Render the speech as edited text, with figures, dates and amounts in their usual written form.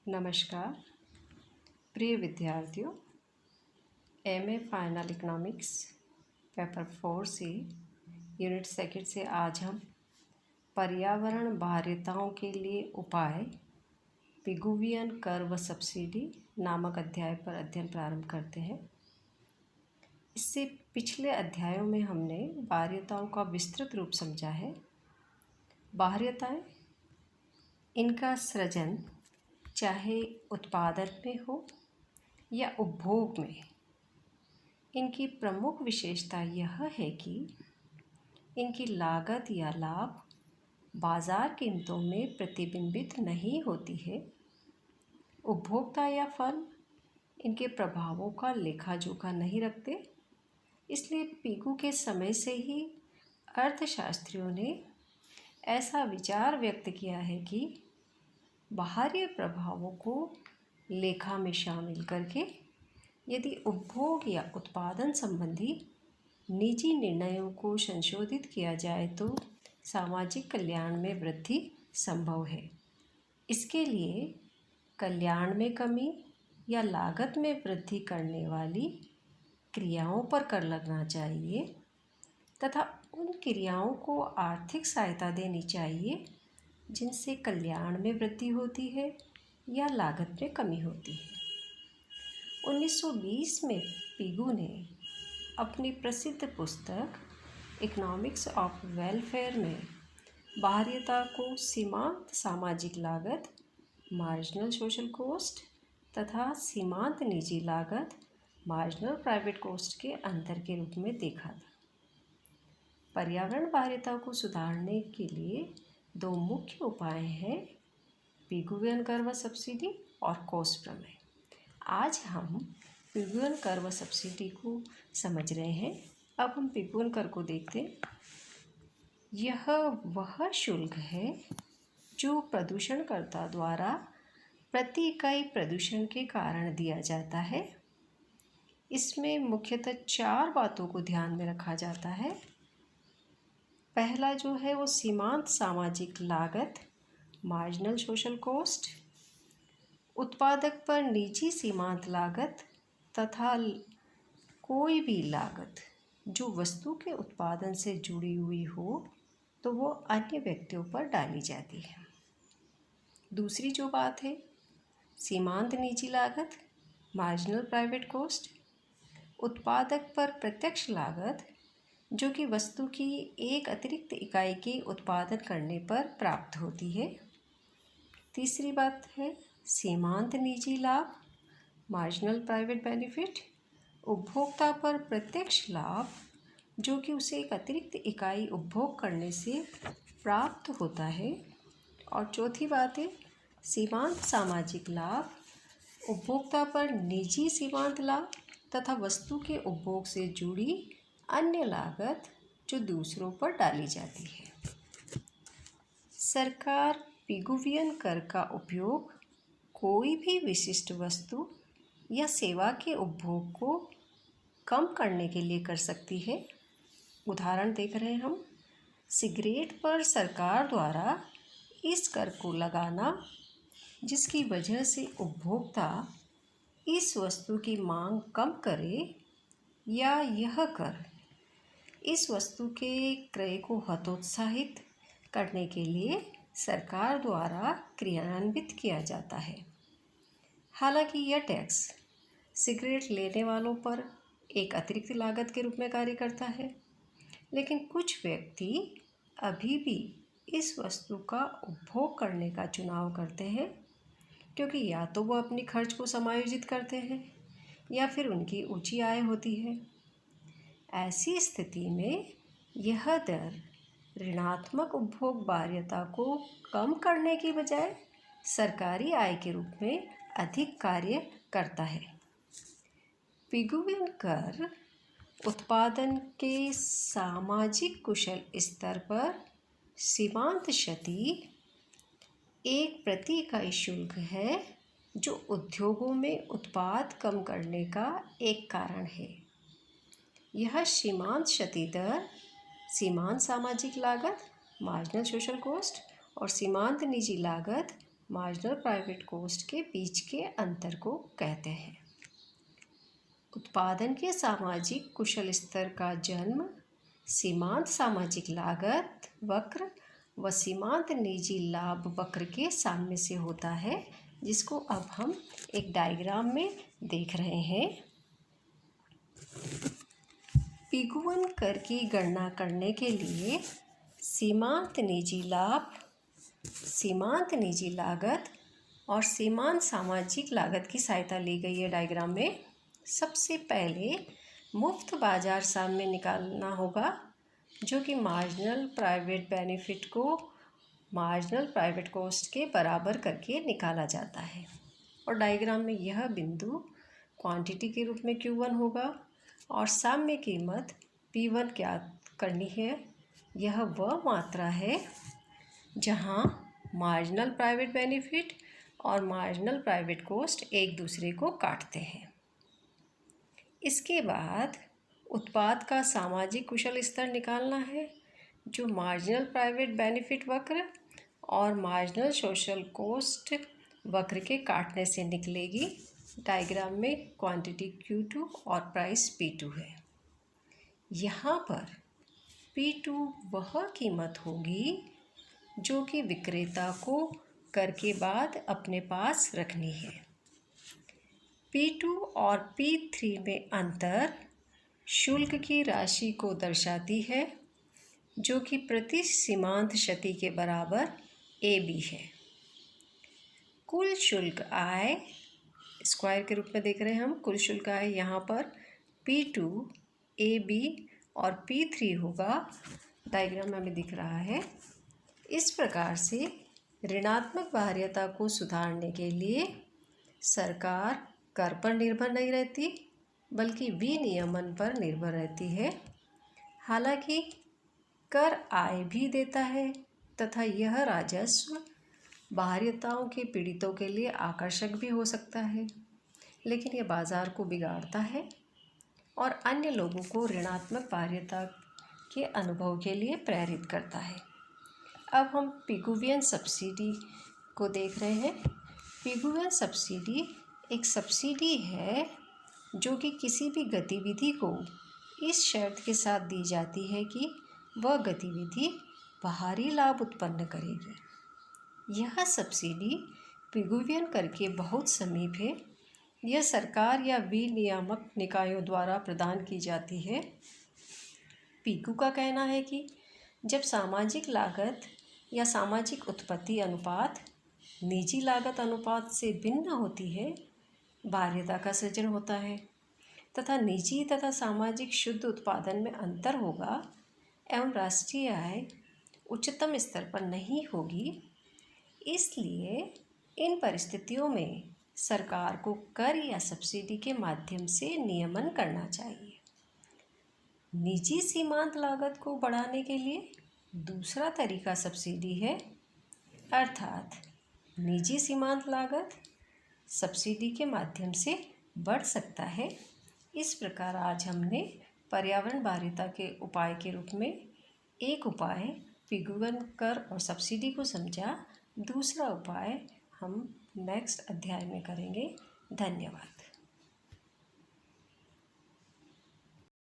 नमस्कार प्रिय विद्यार्थियों। एमए फाइनल इकोनॉमिक्स पेपर 4 से यूनिट सेकंड से आज हम पर्यावरण बाध्यताओं के लिए उपाय पिगुवियन कर्व सब्सिडी नामक अध्याय पर अध्ययन प्रारंभ करते हैं। इससे पिछले अध्यायों में हमने बाध्यताओं का विस्तृत रूप समझा है। बाध्यताएं, इनका सृजन चाहे उत्पादन में हो या उपभोग में, इनकी प्रमुख विशेषता यह है कि इनकी लागत या लाभ बाजार कीमतों में प्रतिबिंबित नहीं होती है। उपभोक्ता या फर्म इनके प्रभावों का लेखा जोखा नहीं रखते। इसलिए पिगू के समय से ही अर्थशास्त्रियों ने ऐसा विचार व्यक्त किया है कि बाहरी प्रभावों को लेखा में शामिल करके यदि उपभोग या उत्पादन संबंधी निजी निर्णयों को संशोधित किया जाए तो सामाजिक कल्याण में वृद्धि संभव है। इसके लिए कल्याण में कमी या लागत में वृद्धि करने वाली क्रियाओं पर कर लगना चाहिए तथा उन क्रियाओं को आर्थिक सहायता देनी चाहिए जिनसे कल्याण में वृद्धि होती है या लागत में कमी होती है। 1920 में पिगू ने अपनी प्रसिद्ध पुस्तक इकोनॉमिक्स ऑफ वेलफेयर में बाध्यता को सीमांत सामाजिक लागत मार्जिनल सोशल कॉस्ट तथा सीमांत निजी लागत मार्जिनल प्राइवेट कॉस्ट के अंतर के रूप में देखा था। पर्यावरण बाध्यता को सुधारने के लिए दो मुख्य उपाय हैं, पिगुवियन कर्व सब्सिडी और कॉस्ट प्रमेय। आज हम पिगुवियन कर्व सब्सिडी को समझ रहे हैं। अब हम पिगुवियन कर्व को देखते हैं। यह वह शुल्क है जो प्रदूषणकर्ता द्वारा प्रति इकाई प्रदूषण के कारण दिया जाता है। इसमें मुख्यतः 4 बातों को ध्यान में रखा जाता है। पहला जो है वो सीमांत सामाजिक लागत मार्जिनल सोशल कॉस्ट, उत्पादक पर निजी सीमांत लागत तथा कोई भी लागत जो वस्तु के उत्पादन से जुड़ी हुई हो तो वो अन्य व्यक्तियों पर डाली जाती है। दूसरी जो बात है सीमांत निजी लागत मार्जिनल प्राइवेट कॉस्ट, उत्पादक पर प्रत्यक्ष लागत जो कि वस्तु की एक अतिरिक्त इकाई के उत्पादन करने पर प्राप्त होती है। तीसरी बात है सीमांत निजी लाभ मार्जिनल प्राइवेट बेनिफिट, उपभोक्ता पर प्रत्यक्ष लाभ जो कि उसे एक अतिरिक्त इकाई उपभोग करने से प्राप्त होता है। और चौथी बात है सीमांत सामाजिक लाभ, उपभोक्ता पर निजी सीमांत लाभ तथा वस्तु के उपभोग से जुड़ी अन्य लागत जो दूसरों पर डाली जाती है। सरकार पिगुवियन कर का उपयोग कोई भी विशिष्ट वस्तु या सेवा के उपभोग को कम करने के लिए कर सकती है। उदाहरण देख रहे हैं हम, सिगरेट पर सरकार द्वारा इस कर को लगाना जिसकी वजह से उपभोक्ता इस वस्तु की मांग कम करे, या यह कर इस वस्तु के क्रय को हतोत्साहित करने के लिए सरकार द्वारा क्रियान्वित किया जाता है। हालांकि यह टैक्स सिगरेट लेने वालों पर एक अतिरिक्त लागत के रूप में कार्य करता है, लेकिन कुछ व्यक्ति अभी भी इस वस्तु का उपभोग करने का चुनाव करते हैं क्योंकि या तो वो अपनी खर्च को समायोजित करते हैं या फिर उनकी ऊंची आय होती है। ऐसी स्थिति में यह दर ऋणात्मक उपभोग बाध्यता को कम करने की बजाय सरकारी आय के रूप में अधिक कार्य करता है। पिगुवियन कर उत्पादन के सामाजिक कुशल स्तर पर सीमांत क्षति एक प्रति इकाई शुल्क है जो उद्योगों में उत्पाद कम करने का एक कारण है। यह सीमांत क्षति दर सीमांत सामाजिक लागत मार्जिनल सोशल कॉस्ट और सीमांत निजी लागत मार्जिनल प्राइवेट कॉस्ट के बीच के अंतर को कहते हैं। उत्पादन के सामाजिक कुशल स्तर का जन्म सीमांत सामाजिक लागत वक्र व सीमांत निजी लाभ वक्र के सामने से होता है, जिसको अब हम एक डायग्राम में देख रहे हैं। पिगुवन कर की गणना करने के लिए सीमांत निजी लाभ, सीमांत निजी लागत और सीमांत सामाजिक लागत की सहायता ली गई है डायग्राम में। सबसे पहले मुफ्त बाजार सामने निकालना होगा, जो कि मार्जिनल प्राइवेट बेनिफिट को मार्जिनल प्राइवेट कॉस्ट के बराबर करके निकाला जाता है। और डायग्राम में यह बिंदु क्वांटिटी के रूप में Q1 होगा और साम्य कीमत P1 ज्ञात करनी है। यह वह मात्रा है जहां मार्जिनल प्राइवेट बेनिफिट और मार्जिनल प्राइवेट कॉस्ट एक दूसरे को काटते हैं। इसके बाद उत्पाद का सामाजिक कुशल स्तर निकालना है, जो मार्जिनल प्राइवेट बेनिफिट वक्र और मार्जिनल सोशल कॉस्ट वक्र के काटने से निकलेगी। डायग्राम में क्वांटिटी Q2 और प्राइस P2 है। यहाँ पर P2 वह कीमत होगी जो कि विक्रेता को कर के बाद अपने पास रखनी है। P2 और P3 में अंतर शुल्क की राशि को दर्शाती है, जो कि प्रति सीमांत क्षति के बराबर AB है। कुल शुल्क आय स्क्वायर के रूप में देख रहे हैं हम। कुल शुल्क आय यहाँ पर P2, AB और P3 होगा। डायग्राम में हमें दिख रहा है। इस प्रकार से ऋणात्मक बाह्यता को सुधारने के लिए सरकार कर पर निर्भर नहीं रहती, बल्कि विनियमन पर निर्भर रहती है। हालांकि कर आय भी देता है तथा यह राजस्व बाह्यताओं के पीड़ितों के लिए आकर्षक भी हो सकता है, लेकिन यह बाजार को बिगाड़ता है और अन्य लोगों को ऋणात्मक बाह्यता के अनुभव के लिए प्रेरित करता है। अब हम पिगुवियन सब्सिडी को देख रहे हैं। पिगुवियन सब्सिडी एक सब्सिडी है जो कि किसी भी गतिविधि को इस शर्त के साथ दी जाती है कि वह गतिविधि बाहरी लाभ उत्पन्न करेगी। यह सब्सिडी पिगुवियन कर के बहुत समीप है। यह सरकार या विनियामक निकायों द्वारा प्रदान की जाती है। पिगु का कहना है कि जब सामाजिक लागत या सामाजिक उत्पत्ति अनुपात निजी लागत अनुपात से भिन्न होती है, बाह्यता का सृजन होता है तथा निजी तथा सामाजिक शुद्ध उत्पादन में अंतर होगा एवं राष्ट्रीय आय उच्चतम स्तर पर नहीं होगी। इसलिए इन परिस्थितियों में सरकार को कर या सब्सिडी के माध्यम से नियमन करना चाहिए। निजी सीमांत लागत को बढ़ाने के लिए दूसरा तरीका सब्सिडी है, अर्थात निजी सीमांत लागत सब्सिडी के माध्यम से बढ़ सकता है। इस प्रकार आज हमने पर्यावरण बाह्यता के उपाय के रूप में एक उपाय पिगुवन कर और सब्सिडी को समझा। दूसरा उपाय हम नेक्स्ट अध्याय में करेंगे। धन्यवाद।